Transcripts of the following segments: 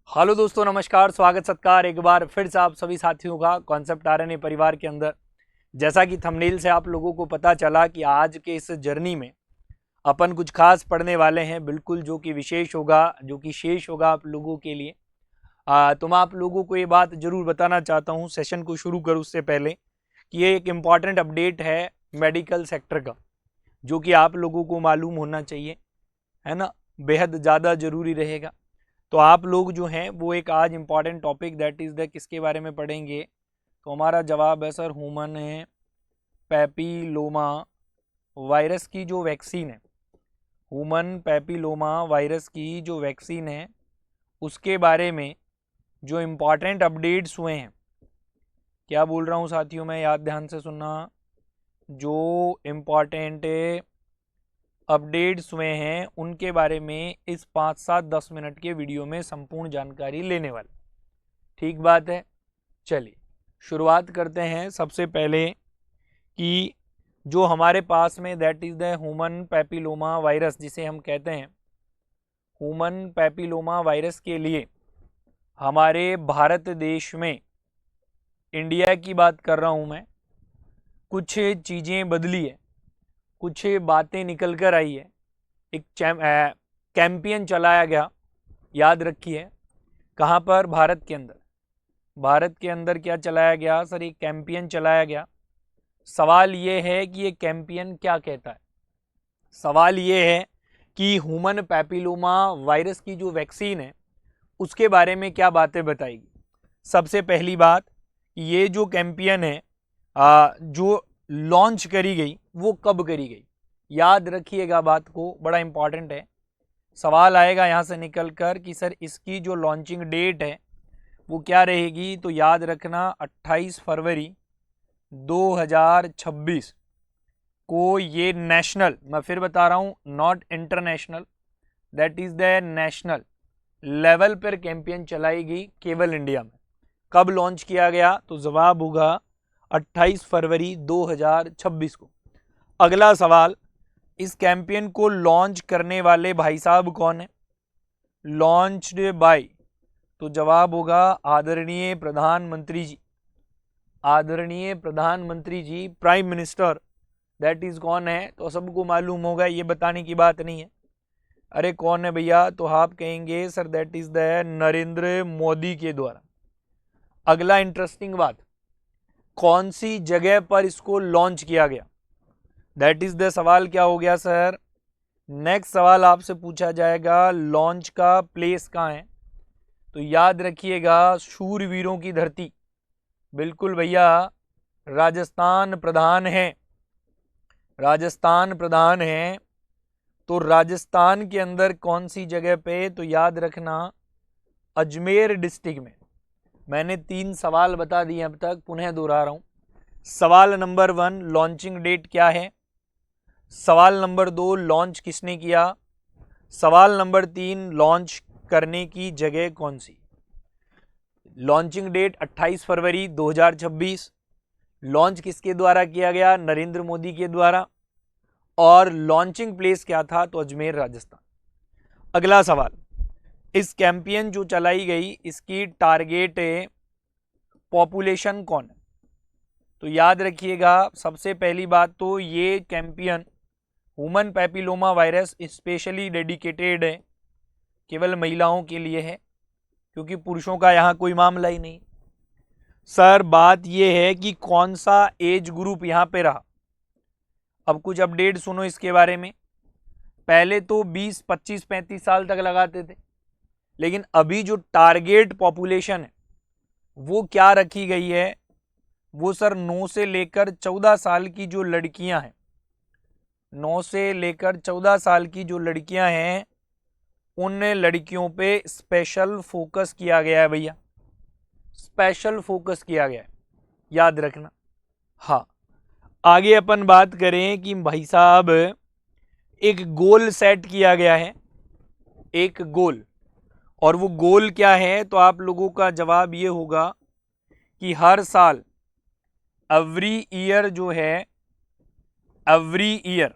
Hello दोस्तों, नमस्कार, स्वागत सत्कार एक बार फिर से आप सभी साथियों का कॉन्सेप्ट आरएनए परिवार के अंदर। जैसा कि थंबनेल से आप लोगों को पता चला कि आज के इस जर्नी में अपन कुछ खास पढ़ने वाले हैं, बिल्कुल जो कि विशेष होगा, जो कि शेष होगा आप लोगों के लिए। तो मैं आप लोगों को ये बात जरूर बताना चाहता हूँ सेशन को शुरू करूँ उससे पहले कि ये एक इम्पॉर्टेंट अपडेट है मेडिकल सेक्टर का, जो कि आप लोगों को मालूम होना चाहिए, है ना, बेहद ज़्यादा ज़रूरी रहेगा। तो आप लोग जो हैं वो एक आज important topic that is the किसके बारे में पढ़ेंगे। तो हमारा जवाब है सर ह्यूमन पैपिलोमा वायरस की जो वैक्सीन है, ह्यूमन पैपिलोमा वायरस की जो वैक्सीन है उसके बारे में जो इम्पॉर्टेंट अपडेट्स हुए हैं। क्या बोल रहा हूँ साथियों, मैं याद ध्यान से सुनना। जो इम्पॉर्टेंट अपडेट्स हुए हैं उनके बारे में इस 5-7-10 मिनट के वीडियो में संपूर्ण जानकारी लेने वाले। ठीक बात है, चलिए शुरुआत करते हैं सबसे पहले कि जो हमारे पास में that is the human papilloma virus जिसे हम कहते हैं, ह्यूमन पैपिलोमा वायरस के लिए हमारे भारत देश में, इंडिया की बात कर रहा हूँ मैं, कुछ चीज़ें बदली है, कुछ बातें निकल कर आई है। एक कैंपेन चलाया गया, याद रखिए, कहाँ पर, भारत के अंदर। भारत के अंदर क्या चलाया गया सर, एक कैंपेन चलाया गया। सवाल ये है कि ये कैंपेन क्या कहता है। सवाल ये है कि ह्यूमन पैपिलोमा वायरस की जो वैक्सीन है उसके बारे में क्या बातें बताएगी। सबसे पहली बात, ये जो कैंपेन है जो लॉन्च करी गई वो कब करी गई, याद रखिएगा बात को, बड़ा इंपॉर्टेंट है। सवाल आएगा यहाँ से निकल कर कि सर इसकी जो लॉन्चिंग डेट है वो क्या रहेगी। तो याद रखना 28 फरवरी 2026 को ये नेशनल, मैं फिर बता रहा हूँ, not international, that is the national level पर कैंपेन चलाई गई केवल इंडिया में। कब लॉन्च किया गया, तो जवाब होगा 28 फरवरी 2026 को। अगला सवाल, इस कैंपेन को लॉन्च करने वाले भाई साहब कौन है, लॉन्च्ड बाय, तो जवाब होगा आदरणीय प्रधानमंत्री जी। आदरणीय प्रधानमंत्री जी, प्राइम मिनिस्टर, दैट इज कौन है, तो सबको मालूम होगा, ये बताने की बात नहीं है। अरे कौन है भैया, तो आप कहेंगे sir that is the Narendra Modi के द्वारा। अगला इंटरेस्टिंग बात, कौन सी जगह पर इसको लॉन्च किया गया, दैट इज द सवाल क्या हो गया सर। नेक्स्ट सवाल आपसे पूछा जाएगा लॉन्च का प्लेस कहाँ है। तो याद रखिएगा शूरवीरों की धरती, बिल्कुल भैया, राजस्थान प्रधान है, राजस्थान प्रधान है। तो राजस्थान के अंदर कौन सी जगह पे, तो याद रखना अजमेर डिस्ट्रिक्ट में। मैंने 3 सवाल बता दिए अब तक, पुनः दोहरा रहा हूँ। सवाल नंबर 1, लॉन्चिंग डेट क्या है। सवाल नंबर 2, लॉन्च किसने किया। सवाल नंबर 3, लॉन्च करने की जगह कौन सी। लॉन्चिंग डेट 28 फरवरी 2026, लॉन्च किसके द्वारा किया गया, नरेंद्र मोदी के द्वारा, और लॉन्चिंग प्लेस क्या था, तो अजमेर राजस्थान। अगला सवाल, इस कैंपेन जो चलाई गई इसकी टारगेट पॉपुलेशन कौन है। तो याद रखिएगा सबसे पहली बात, तो ये campaign human papilloma virus specially dedicated है, केवल महिलाओं के लिए है, क्योंकि पुरुषों का यहाँ कोई मामला ही नहीं। सर बात ये है कि कौन सा एज ग्रुप यहाँ पे रहा। अब कुछ अपडेट सुनो इसके बारे में। पहले तो 20, 25, 35 साल तक लगाते थे, लेकिन अभी जो टारगेट पॉपुलेशन है वो क्या रखी गई है, वो सर 9 से लेकर 14 साल की जो लड़कियां हैं, 9 से लेकर 14 साल की जो लड़कियां हैं उन लड़कियों पे स्पेशल फोकस किया गया है भैया, स्पेशल फोकस किया गया है, याद रखना। हाँ, आगे अपन बात करें कि भाई साहब एक गोल सेट किया गया है, एक गोल, और वो गोल क्या है, तो आप लोगों का जवाब ये होगा कि हर साल एवरी ईयर जो है, एवरी ईयर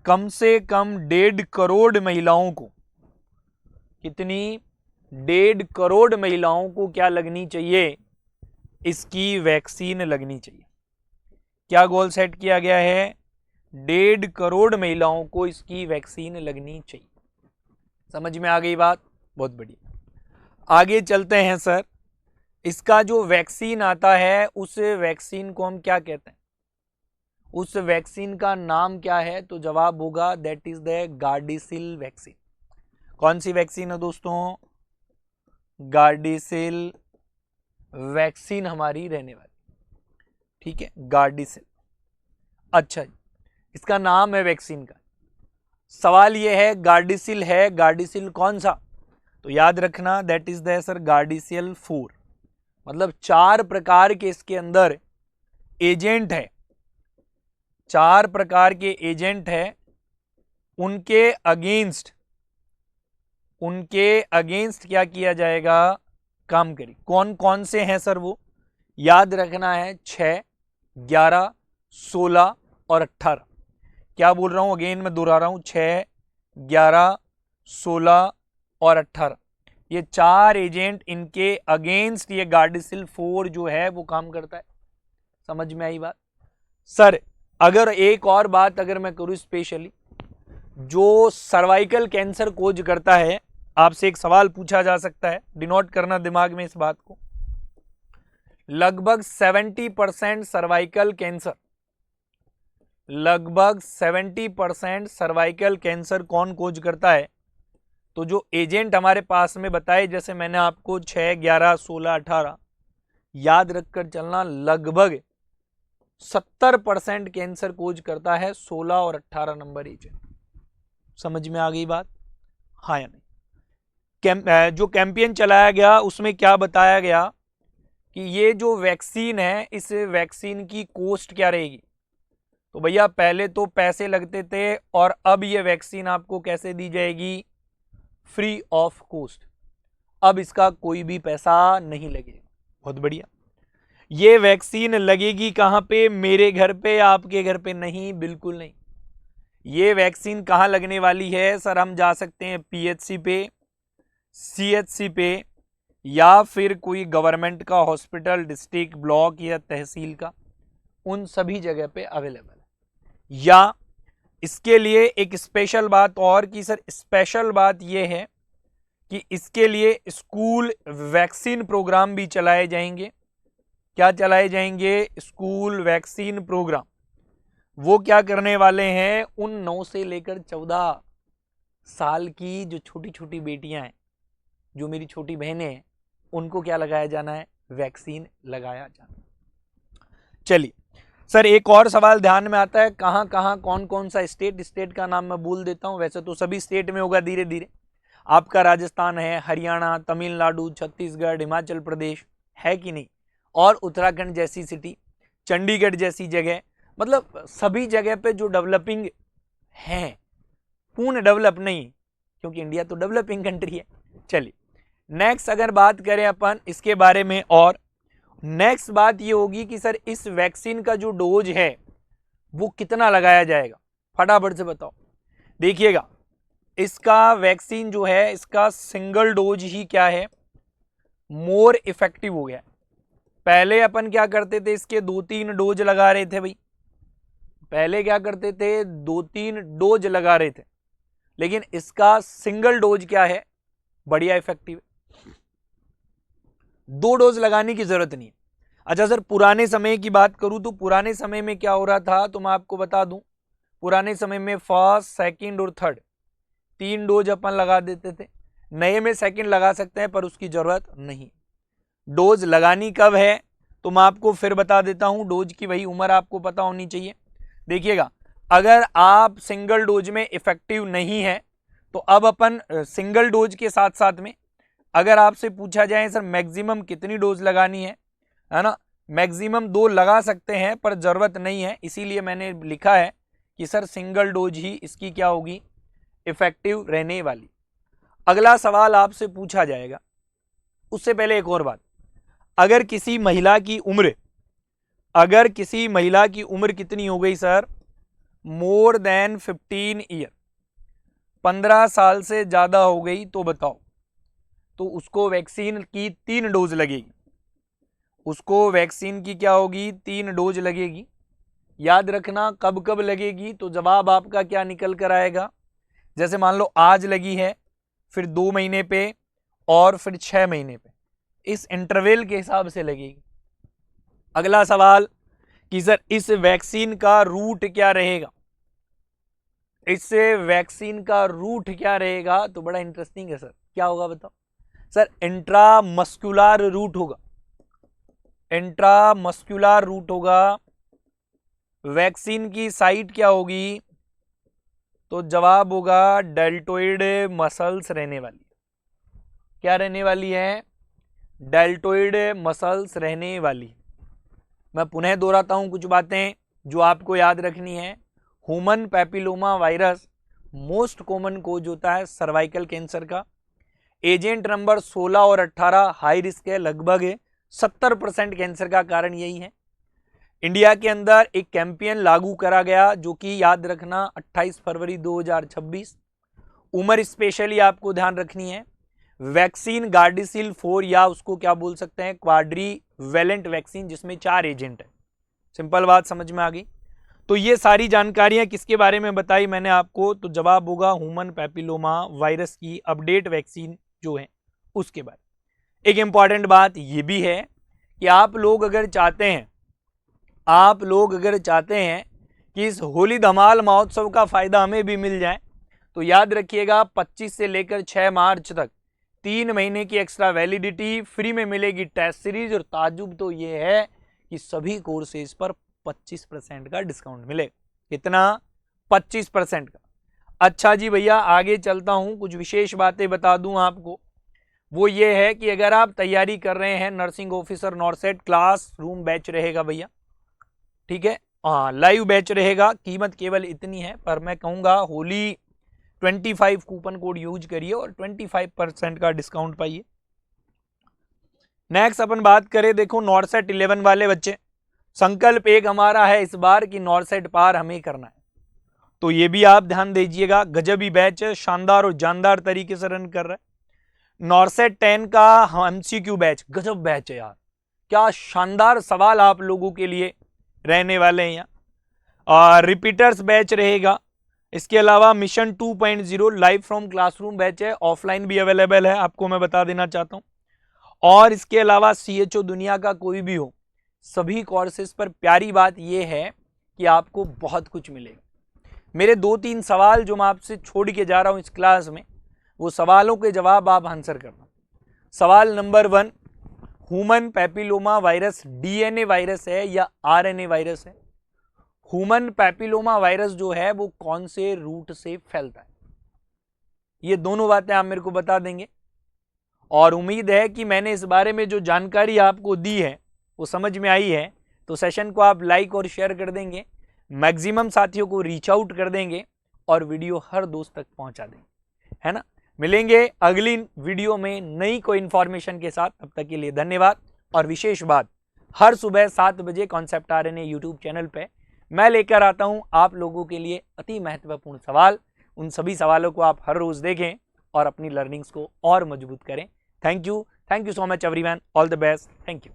कम से कम 1.5 करोड़ महिलाओं को, कितनी, 1.5 करोड़ महिलाओं को क्या लगनी चाहिए, इसकी वैक्सीन लगनी चाहिए। क्या गोल सेट किया गया है, 1.5 करोड़ महिलाओं को इसकी वैक्सीन लगनी चाहिए। समझ में आ गई बात, बहुत बढ़िया। आगे चलते हैं सर, इसका जो वैक्सीन आता है उस वैक्सीन को हम क्या कहते हैं, उस वैक्सीन का नाम क्या है, तो जवाब होगा दैट इज द गार्डिसिल वैक्सीन। कौन सी वैक्सीन है दोस्तों, गार्डिसिल वैक्सीन हमारी रहने वाली, ठीक है, गार्डिसिल। अच्छा, इसका नाम है वैक्सीन का। सवाल यह है गार्डिसिल है, गार्डिसिल कौन सा, तो याद रखना दैट इज द सर गार्डिसिल 4। मतलब 4 प्रकार के इसके अंदर एजेंट है, 4 प्रकार के एजेंट है, उनके अगेंस्ट क्या किया जाएगा, काम करें। कौन कौन से हैं सर, वो याद रखना है 6, 11, 16 और 18। क्या बोल रहा हूं, अगेन मैं दोहरा रहा हूं, 6, 11, 16 और 18, ये 4 एजेंट, इनके अगेंस्ट ये गार्डिसिल 4 जो है वो काम करता है। समझ में आई बात सर। अगर एक और बात अगर मैं करूं स्पेशली, जो सर्वाइकल कैंसर खोज करता है, आपसे एक सवाल पूछा जा सकता है, डिनोट करना दिमाग में इस बात को, लगभग 70% सर्वाइकल कैंसर, लगभग 70% सर्वाइकल कैंसर कौन खोज करता है, तो जो एजेंट हमारे पास में बताए, जैसे मैंने आपको 6, 11, 16, 18 याद रखकर चलना, लगभग 70% कैंसर खोज करता है 16 और 18 नंबर एजेंट। समझ में आ गई बात, हाँ या नहीं। जो कैंपेन चलाया गया उसमें क्या बताया गया कि ये जो वैक्सीन है, इस वैक्सीन की कॉस्ट क्या रहेगी, तो भैया पहले तो पैसे लगते थे और अब ये वैक्सीन आपको कैसे दी जाएगी, फ्री ऑफ कॉस्ट। अब इसका कोई भी पैसा नहीं लगेगा। बहुत बढ़िया। ये वैक्सीन लगेगी कहां पे, मेरे घर पे, आपके घर पे नहीं, बिल्कुल नहीं। ये वैक्सीन कहां लगने वाली है सर, हम जा सकते हैं पीएचसी पे, सीएचसी पे, या फिर कोई गवर्नमेंट का हॉस्पिटल, डिस्ट्रिक्ट, ब्लॉक या तहसील का, उन सभी जगह पे अवेलेबल है। या इसके लिए एक स्पेशल बात और कि सर, स्पेशल बात यह है कि इसके लिए स्कूल वैक्सीन प्रोग्राम भी चलाए जाएंगे। क्या चलाए जाएंगे, स्कूल वैक्सीन प्रोग्राम। वो क्या करने वाले हैं, उन 9 से लेकर 14 साल की जो छोटी छोटी बेटियां हैं, जो मेरी छोटी बहनें हैं, उनको क्या लगाया जाना है, वैक्सीन लगाया जाना। चलिए सर, एक और सवाल ध्यान में आता है, कहां कहां कौन कौन सा स्टेट का नाम मैं बोल देता हूं, वैसे तो सभी स्टेट में होगा धीरे धीरे। आपका राजस्थान है, हरियाणा, तमिलनाडु, छत्तीसगढ़, हिमाचल प्रदेश है कि नहीं, और उत्तराखंड जैसी सिटी, चंडीगढ़ जैसी जगह, मतलब सभी जगह पे जो डेवलपिंग हैं, पूर्ण डेवलप नहीं, क्योंकि इंडिया तो डेवलपिंग कंट्री है। चलिए नेक्स्ट अगर बात करें अपन इसके बारे में, और नेक्स्ट बात ये होगी कि सर इस वैक्सीन का जो डोज है वो कितना लगाया जाएगा, फटाफट से बताओ। देखिएगा, इसका वैक्सीन जो है, इसका सिंगल डोज ही क्या है, मोर इफेक्टिव हो गया। पहले अपन क्या करते थे, इसके 2-3 डोज लगा रहे थे भाई, पहले क्या करते थे, 2-3 डोज लगा रहे थे, लेकिन इसका सिंगल डोज क्या है, बढ़िया इफेक्टिव है, 2 डोज लगाने की जरूरत नहीं है। अच्छा सर, पुराने समय की बात करूं तो पुराने समय में क्या हो रहा था, तो मैं आपको बता दूं, पुराने समय में फर्स्ट, सेकंड और थर्ड 3 डोज अपन लगा देते थे। नए में सेकंड लगा सकते हैं पर उसकी जरूरत नहीं। डोज लगानी कब है, तो मैं आपको फिर बता देता हूं, डोज की वही उम्र आपको पता होनी चाहिए। देखिएगा, अगर आप सिंगल डोज में इफेक्टिव नहीं है, तो अब अपन सिंगल डोज के साथ साथ में अगर आपसे पूछा जाए सर मैक्सिमम कितनी डोज लगानी है ना, मैक्सिमम 2 लगा सकते हैं पर जरूरत नहीं है, इसीलिए मैंने लिखा है कि सर सिंगल डोज ही इसकी क्या होगी, इफेक्टिव रहने वाली। अगला सवाल आपसे पूछा जाएगा, उससे पहले एक और बात, अगर किसी महिला की उम्र कितनी हो गई सर, मोर देन 15 ईयर, 15 साल से ज्यादा हो गई, तो बताओ, तो उसको वैक्सीन की 3 डोज लगेगी, उसको वैक्सीन की क्या होगी, 3 डोज लगेगी। याद रखना कब कब लगेगी, तो जवाब आपका क्या निकल कर आएगा, जैसे मान लो आज लगी है, फिर 2 महीने पे और फिर 6 महीने पे, इस इंटरवल के हिसाब से लगेगी। अगला सवाल कि सर इस वैक्सीन का रूट क्या रहेगा, इससे वैक्सीन का रूट क्या रहेगा, तो बड़ा इंटरेस्टिंग है सर, क्या होगा बताओ। सर इंट्रामस्कुलर रूट होगा, इंट्रामस्कुलर रूट होगा। वैक्सीन की साइट क्या होगी, तो जवाब होगा डेल्टोइड मसल्स रहने वाली, क्या रहने वाली है, डेल्टोइड मसल्स रहने वाली। मैं पुनः दोहराता हूं कुछ बातें जो आपको याद रखनी है। Human papilloma virus most common cause होता है सर्वाइकल कैंसर का। एजेंट नंबर 16 और 18 हाई रिस्क है, लगभग 70% कैंसर का कारण यही है। इंडिया के अंदर एक कैंपेन लागू करा गया जो कि याद रखना 28 फरवरी 2026। उम्र स्पेशली आपको ध्यान रखनी है। वैक्सीन गार्डिसिल 4 या उसको क्या बोल सकते हैं, क्वाड्रीवैलेंट वैक्सीन, जिसमें 4 एजेंट है। सिंपल बात समझ में आ गई। तो ये सारी जानकारियां किसके बारे में बताई मैंने आपको, तो जवाब होगा ह्यूमन पैपिलोमा वायरस की अपडेट वैक्सीन जो है उसके बारे। एक इंपॉर्टेंट बात ये भी है कि आप लोग अगर चाहते हैं कि इस होली धमाल महोत्सव का फायदा हमें भी मिल जाए, तो याद रखिएगा 25 से लेकर 6 मार्च तक 3 महीने की एक्स्ट्रा वैलिडिटी, फ्री में मिलेगी टेस्ट सीरीज, और ताजुब तो ये है कि सभी कोर्सेज पर 25% का डिस्काउंट मिलेगा। कितना, 25% का। अच्छा जी भैया आगे चलता हूं, कुछ विशेष बातें बता दूं आपको। वो ये है कि अगर आप तैयारी कर रहे हैं nursing officer नॉर्सेट, class room batch रहेगा भैया, ठीक है, हाँ लाइव बैच रहेगा। कीमत केवल इतनी है, पर मैं कहूंगा होली 25 कूपन कोड यूज करिए और 25% का डिस्काउंट पाइए। नेक्स्ट अपन बात करें, देखो नॉर्सेट 11 वाले बच्चे, संकल्प एक हमारा है इस बार कि नॉर्सेट पार हमें करना है, तो ये भी आप ध्यान दीजिएगा। गजब ही बैच है, शानदार और जानदार तरीके से रन कर रहा है। नॉर्सेट 10 का एमसीक्यू बैच, गजब बैच है यार, क्या शानदार सवाल आप लोगों के लिए रहने वाले हैं यहाँ। रिपीटर्स बैच रहेगा। इसके अलावा mission 2.0 live from classroom batch है, ऑफलाइन भी अवेलेबल है, आपको मैं बता देना चाहता हूं। और इसके अलावा सीएचओ दुनिया का कोई भी हो, सभी कोर्सेज पर प्यारी बात यह है कि आपको बहुत कुछ मिलेगा। मेरे 2-3 सवाल जो मैं आपसे छोड़ के जा रहा हूं इस क्लास में, वो सवालों के जवाब आप आंसर करना। सवाल number 1, human papilloma virus DNA virus है या आरएनए वायरस है? ह्यूमन पैपिलोमा वायरस जो है वो कौन से रूट से फैलता है? ये दोनों बातें आप मेरे को बता देंगे, और उम्मीद है कि मैंने इस बारे में जो जानकारी आपको दी है वो समझ में आई है। तो सेशन को आप लाइक और शेयर कर देंगे, मैक्सिमम साथियों को रीच आउट कर देंगे और वीडियो हर दोस्त तक पहुंचा देंगे, है ना। मिलेंगे अगली वीडियो में नई कोई इंफॉर्मेशन के साथ, तब तक के लिए धन्यवाद। और विशेष बात, हर सुबह 7 बजे कॉन्सेप्ट आरएनए यूट्यूब चैनल पे मैं लेकर आता हूं आप लोगों के लिए अति महत्वपूर्ण सवाल। उन सभी सवालों को आप हर रोज देखें और अपनी लर्निंग्स को और मजबूत करें। Thank you so much everyone, all the best, thank you.